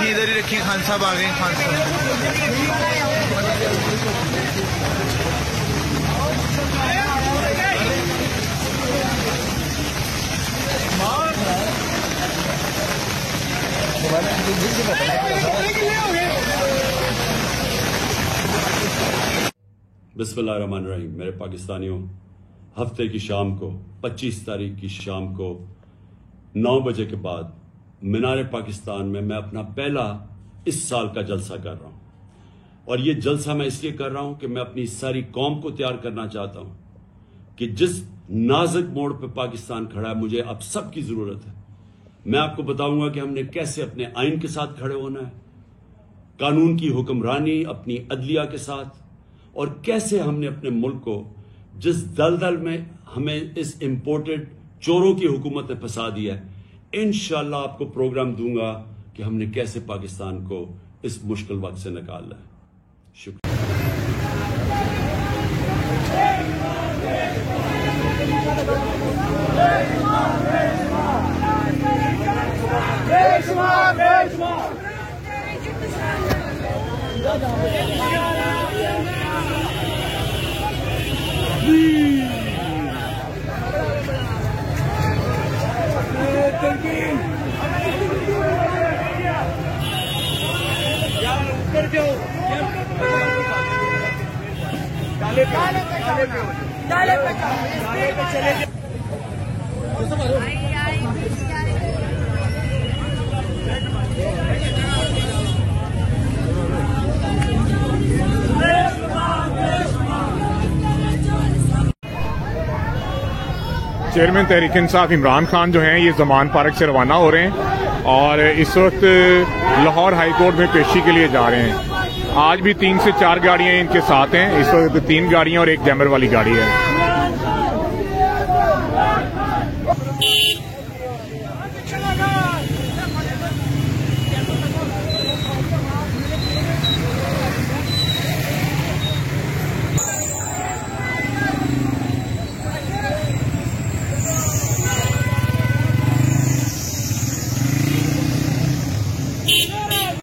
इधर ही रखी खान साहब आ गए। खान साहब बिस्मिल्लाहिर्रहमानिर्रहीम। मेरे पाकिस्तानियों, हफ्ते की शाम को 25 तारीख की शाम को 9 बजे के बाद मीनार पाकिस्तान में मैं अपना पहला इस साल का जलसा कर रहा हूं। और ये जलसा मैं इसलिए कर रहा हूं कि मैं अपनी सारी कौम को तैयार करना चाहता हूं कि जिस नाजुक मोड़ पे पाकिस्तान खड़ा है, मुझे अब सबकी जरूरत है। मैं आपको बताऊंगा कि हमने कैसे अपने आइन के साथ खड़े होना है, कानून की हुक्मरानी अपनी अदलिया के साथ, और कैसे हमने अपने मुल्क को जिस दलदल में हमें इस इंपोर्टेड चोरों की हुकूमत ने फंसा दिया है, इंशाअल्लाह आपको प्रोग्राम दूंगा कि हमने कैसे पाकिस्तान को इस मुश्किल वक्त से निकालना है। शुक्रिया। चेयरमैन तहरीक इंसाफ इमरान खान जो हैं ये जमान पार्क से रवाना हो रहे हैं और इस वक्त लाहौर हाई कोर्ट में पेशी के लिए जा रहे हैं। आज भी 3 से 4 गाड़ियां इनके साथ हैं। इस वक्त 3 गाड़ियां और एक जैमर वाली गाड़ी है।